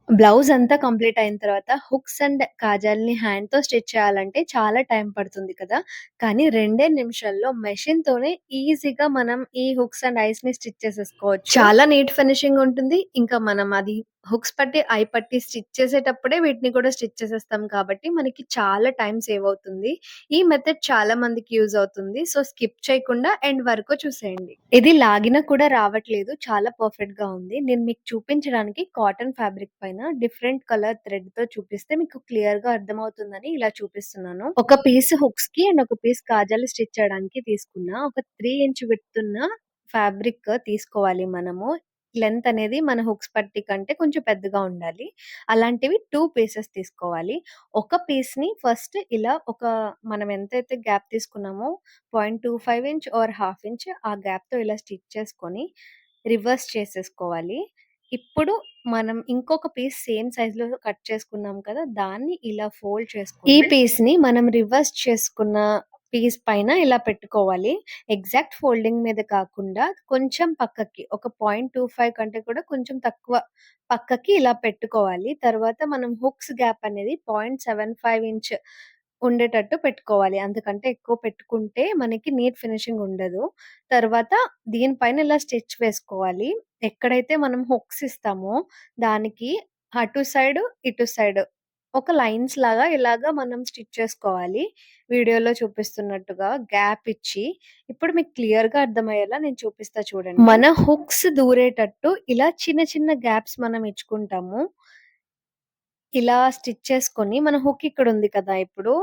Blouse అంతా complete అయిన తర్వాత హుక్స్ అండ్ కాజాల్‌ని హ్యాండ్‌తో స్టిచ్ చేయాలంటే చాలా టైం పడుతుంది కదా! కానీ 2 నిమిషాల్లో మెషిన్‌తోనే ఈజీగా మనం ఈ హుక్స్ అండ్ ఐస్‌ని స్టిచ్ చేసేసుకోవచ్చు. చాలా నీట్ ఫినిషింగ్ ఉంటుంది. ఇంకా మనం అది హుక్స్ పట్టి, ఐ పట్టి స్టిచ్ చేసేటప్పుడే వీటిని కూడా స్టిచ్ చేసేస్తాం కాబట్టి మనకి చాలా టైం సేవ్ అవుతుంది. ఈ మెథడ్ చాలా మందికి యూజ్ అవుతుంది. సో, స్కిప్ చేయకుండా ఎండ్ వరకు చూసేయండి. ఇది లాగినా కూడా రావట్లేదు. చాలా పర్ఫెక్ట్‌గా ఉంది. నేను మీకు చూపించడానికి కాటన్ ఫ్యాబ్రిక్ పైన డిఫరెంట్ కలర్ థ్రెడ్‌తో చూపిస్తే మీకు క్లియర్‌గా అర్థమవుతుందని ఇలా చూపిస్తున్నాను. ఒక పీస్ హుక్స్‌కి అండ్ ఒక పీస్ కాజాలు స్టిచ్ చేయడానికి తీసుకున్నా. ఒక 3 ఇంచ్ విడ్త్ ఉన్న ఫ్యాబ్రిక్ తీసుకోవాలి మనము. లెంత్ అనేది మన హుక్స్ పట్టి కంటే కొంచెం పెద్దగా ఉండాలి. అలాంటివి 2 పీసెస్ తీసుకోవాలి. ఒక పీస్‌ని ఫస్ట్ ఇలా మనం ఎంతైతే గ్యాప్ తీసుకున్నామో 0.25 ఇంచ్ ఆర్ హాఫ్ ఇంచ్ ఆ గ్యాప్‌తో ఇలా స్టిచ్ చేసుకొని, రివర్స్ చేసేసుకోవాలి. ఇప్పుడు మనం ఇంకొక పీస్ సేమ్ సైజ్‌లో కట్ చేసుకున్నాం కదా! దాన్ని ఇలా ఫోల్డ్ చేసుకొని, ఈ పీస్‌ని మనం రివర్స్ చేసుకున్న పీస్ పైన ఇలా పెట్టుకోవాలి. ఎగ్జాక్ట్ ఫోల్డింగ్ మీద కాకుండా కొంచెం పక్కకి ఒక 0.25 కంటే కూడా కొంచెం తక్కువ పక్కకి ఇలా పెట్టుకోవాలి. తర్వాత మనం హుక్స్ గ్యాప్ అనేది 0.75 ఇంచ్ ఉండేటట్టు పెట్టుకోవాలి. అంతకంటే ఎక్కువ పెట్టుకుంటే మనకి నీట్ ఫినిషింగ్ ఉండదు. తర్వాత దీనిపైన ఇలా స్టిచ్ వేసుకోవాలి. ఎక్కడైతే మనం హుక్స్ ఇస్తామో దానికి అటు సైడు, ఇటు సైడు ఒక లైన్స్ లాగా ఇలాగా మనం స్టిచ్ చేసుకోవాలి. వీడియోలో చూపిస్తున్నట్టుగా గ్యాప్ ఇచ్చి, ఇప్పుడు మీకు క్లియర్‌గా అర్థమయ్యేలా నేను చూపిస్తా చూడండి. మన హుక్స్ దూరేటట్టు ఇలా చిన్న చిన్న గ్యాప్స్ మనం ఇచ్చుకుంటాము. ఇలా స్టిచ్ చేసుకొని మన హుక్ ఇక్కడుంది కదా! ఇప్పుడు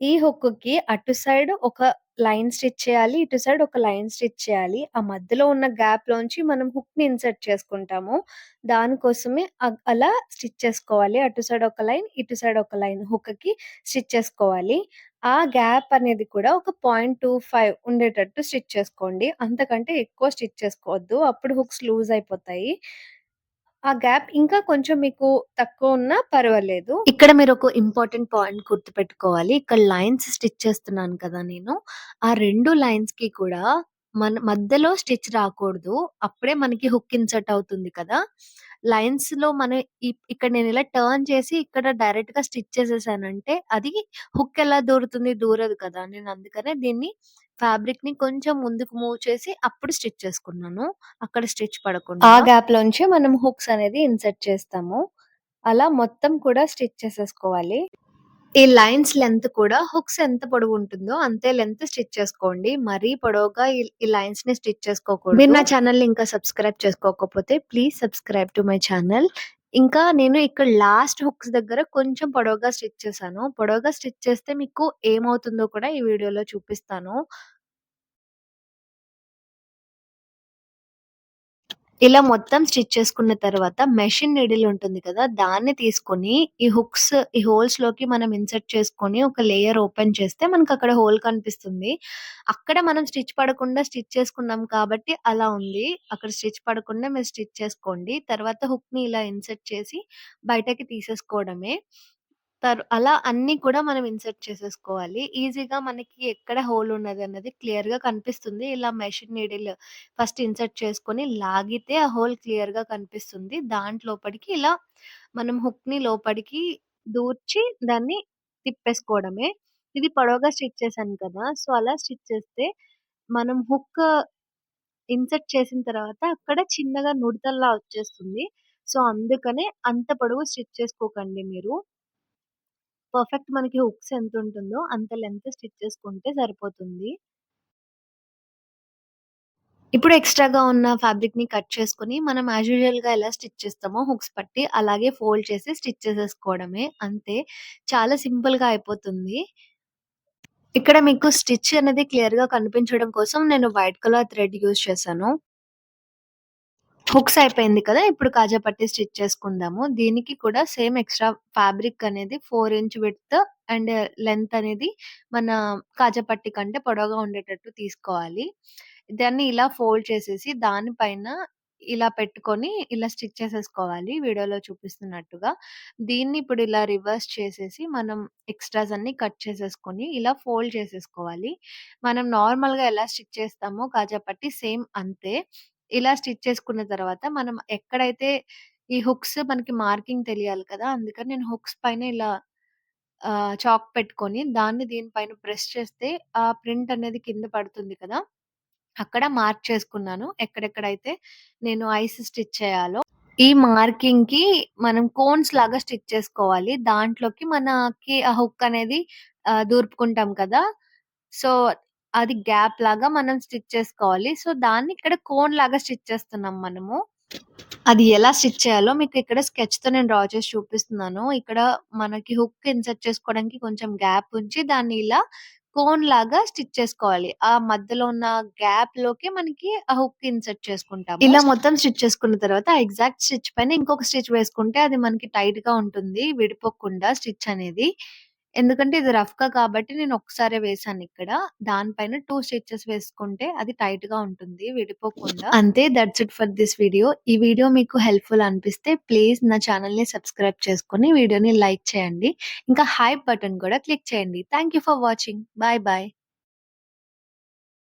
ఈ హుక్‌కి అటు సైడ్ ఒక లైన్ స్టిచ్ చేయాలి. ఇటు సైడ్ ఒక లైన్ స్టిచ్ చేయాలి. ఆ మధ్యలో ఉన్న గ్యాప్‌లోంచి మనం హుక్‌ని ఇన్సర్ట్ చేసుకుంటాము. దానికోసమే అలా స్టిచ్ చేసుకోవాలి. అటు సైడ్ ఒక లైన్, ఇటు సైడ్ ఒక లైన్ హుక్‌కి స్టిచ్ చేసుకోవాలి. ఆ గ్యాప్ అనేది కూడా ఒక 0.25 ఉండేటట్టు స్టిచ్ చేసుకోండి. అంతకంటే ఎక్కువ స్టిచ్ చేసుకోవద్దు. అప్పుడు హుక్స్ లూజ్ అయిపోతాయి. ఆ గ్యాప్ ఇంకా కొంచెం మీకు తక్కువున్నా పర్వాలేదు. ఇక్కడ మీరొక ఇంపార్టెంట్ పాయింట్ గుర్తుపెట్టుకోవాలి. ఇక్కడ లైన్స్ స్టిచ్ చేస్తున్నాను కదా నేను. ఆ 2 లైన్స్‌కి కూడా మన మధ్యలో స్టిచ్ రాకూడదు. అప్పుడే మనకి హుక్ ఇన్సర్ట్ అవుతుంది కదా! లైన్స్‌లో మనం ఇక్కడ నేనిలా టర్న్ చేసి ఇక్కడ డైరెక్ట్‌గా స్టిచ్ చేసేసానంటే అది హుక్ ఎలా దూరుతుంది? దూరదు కదా! నేను అందుకనే దీన్ని ఫ్యాబ్రిక్‌ని కొంచెం ముందుకు మూవ్ చేసి అప్పుడు స్టిచ్ చేసుకున్నాను. అక్కడ స్టిచ్ పడకుండా. ఆ గ్యాప్‌లోంచి మనం హుక్స్ అనేది ఇన్సర్ట్ చేస్తాము. అలా మొత్తం కూడా స్టిచ్ చేసేసుకోవాలి. ఈ లైన్స్ లెంత్ కూడా హుక్స్ ఎంత పొడవుంటుందో అంతే లెంత్ స్టిచ్ చేసుకోండి. మరీ పొడవుగా ఈ లైన్స్‌ని స్టిచ్ చేసుకోకూడదు. మీరు నా ఛానెల్‌ని ఇంకా సబ్స్క్రైబ్ చేసుకోకపోతే please subscribe to my channel. ఇంకా నేను ఇక్కడ లాస్ట్ హుక్స్ దగ్గర కొంచెం పొడవుగా స్టిచ్ చేశాను. పొడవుగా స్టిచ్ చేస్తే మీకు ఏమవుతుందో కూడా ఈ వీడియోలో చూపిస్తాను. ఇలా మొత్తం స్టిచ్ చేసుకున్న తర్వాత మెషిన్ నీడిల్ ఉంటుంది కదా! దాన్ని తీసుకొని ఈ హోల్స్‌లోకి మనం ఇన్సర్ట్ చేసుకొని ఒక లేయర్ ఓపెన్ చేస్తే మనకక్కడ హోల్ కనిపిస్తుంది. అక్కడ మనం స్టిచ్ పడకుండా స్టిచ్ చేసుకున్నాం కాబట్టి అలా ఉంది. అక్కడ స్టిచ్ పడకుండా మీరు స్టిచ్ చేసుకోండి. తర్వాత హుక్‌ని ఇలా ఇన్సర్ట్ చేసి బయటకి తీసేసుకోవడమే. అలా అన్నీ కూడా మనం ఇన్సర్ట్ చేసేసుకోవాలి. ఈజీగా మనకి ఎక్కడ హోల్ ఉన్నదన్నది క్లియర్‌గా కనిపిస్తుంది. ఇలా మెషిన్ నీడిల్ ఫస్ట్ ఇన్సర్ట్ చేసుకొని లాగితే ఆ హోల్ క్లియర్‌గా కనిపిస్తుంది. దాంట్లోపడికి ఇలా మనం హుక్‌ని లోపడికి దూర్చి దాన్ని తిప్పేసుకోవడమే. ఇది పొడవుగా స్టిచ్ చేశాను కదా! సో, అలా స్టిచ్ చేస్తే మనం హుక్ ఇన్సర్ట్ చేసిన తర్వాత అక్కడ చిన్నగా నుడతల్లా వచ్చేస్తుంది. సో, అందుకనే అంత పొడవు స్టిచ్ చేసుకోకండి మీరు. పర్ఫెక్ట్ మనకి హుక్స్ ఎంతుంటుందో అంత లెంత్ స్టిచ్ చేసుకుంటే సరిపోతుంది. ఇప్పుడు ఎక్స్‌ట్రాగా ఉన్న ఫ్యాబ్రిక్‌ని కట్ చేసుకొని మనం యాస్ యూజువల్‌గా ఎలా స్టిచ్ చేస్తామో హుక్స్ పట్టి అలాగే ఫోల్డ్ చేసి స్టిచ్ చేసేసుకోవడమే. అంతే. చాలా సింపుల్‌గా అయిపోతుంది. ఇక్కడ మీకు స్టిచ్ అనేది క్లియర్‌గా కనిపించడం కోసం నేను వైట్ కలర్ థ్రెడ్ యూజ్ చేశాను. హుక్స్ అయిపోయింది కదా! ఇప్పుడు కాజా పట్టి స్టిచ్ చేసుకుందాము. దీనికి కూడా సేమ్ ఎక్స్‌ట్రా ఫ్యాబ్రిక్ అనేది 4 ఇంచ్ విడ్త్ అండ్ లెంత్ అనేది మన కాజా పట్టి కంటే పొడవుగా ఉండేటట్టు తీసుకోవాలి. దాన్ని ఇలా ఫోల్డ్ చేసేసి దానిపైన ఇలా పెట్టుకొని ఇలా స్టిచ్ చేసేసుకోవాలి వీడియోలో చూపిస్తున్నట్టుగా. దీన్ని ఇప్పుడు ఇలా రివర్స్ చేసేసి మనం ఎక్స్‌ట్రాస్ అన్నీ కట్ చేసేసుకొని ఇలా ఫోల్డ్ చేసేసుకోవాలి. మనం నార్మల్‌గా ఎలా స్టిచ్ చేస్తామో కాజా పట్టి సేమ్ అంతే. ఇలా స్టిచ్ చేసుకున్న తర్వాత మనం ఎక్కడైతే ఈ హుక్స్ మనకి మార్కింగ్ తెలియాలి కదా! అందుకని నేను హుక్స్ పైన ఇలా చాక్ పెట్టుకొని దాన్ని దీని పైన ప్రెస్ చేస్తే ఆ ప్రింట్ అనేది కింద పడుతుంది కదా! అక్కడ మార్క్ చేసుకున్నాను. ఎక్కడెక్కడైతే నేను ఐస్ స్టిచ్ చేయాలో. ఈ మార్కింగ్‌కి మనం కోన్స్ లాగా స్టిచ్ చేసుకోవాలి. దాంట్లోకి మనకి ఆ హుక్ అనేది దూర్పుకుంటాం కదా! సో, అది గ్యాప్ లాగా మనం స్టిచ్ చేసుకోవాలి. సో, దాన్ని ఇక్కడ కోన్ లాగా స్టిచ్ చేస్తున్నాం మనము. అది ఎలా స్టిచ్ చేయాలో మీకిక్కడ స్కెచ్‌తో నేను డ్రా చేసి చూపిస్తున్నాను. ఇక్కడ మనకి హుక్ ఇన్సర్ట్ చేసుకోవడానికి కొంచెం గ్యాప్ ఉంచి దాన్ని ఇలా కోన్ లాగా స్టిచ్ చేసుకోవాలి. ఆ మధ్యలో ఉన్న గ్యాప్‌లోకి మనకి ఆ హుక్ ఇన్సర్ట్ చేసుకుంటాము. ఇలా మొత్తం స్టిచ్ చేసుకున్న తర్వాత ఆ ఎగ్జాక్ట్ స్టిచ్ పైన ఇంకొక స్టిచ్ వేసుకుంటే అది మనకి టైట్‌గా ఉంటుంది. విడిపోకుండా స్టిచ్ అనేది. ఎందుకంటే ఇది రఫ్‌గా కాబట్టి నేను ఒక్కసారే వేశానిక్కడ. దానిపైన 2 స్టిచెస్ వేసుకుంటే అది టైట్‌గా ఉంటుంది విడిపోకుండా. అంతే that's it for this video. ఈ వీడియో మీకు హెల్ప్‌ఫుల్ అనిపిస్తే ప్లీజ్ నా ఛానెల్‌ని సబ్స్క్రైబ్ చేసుకొని వీడియోని లైక్ చేయండి. ఇంకా హైప్ బటన్ కూడా క్లిక్ చేయండి. Thank you for watching. Bye bye.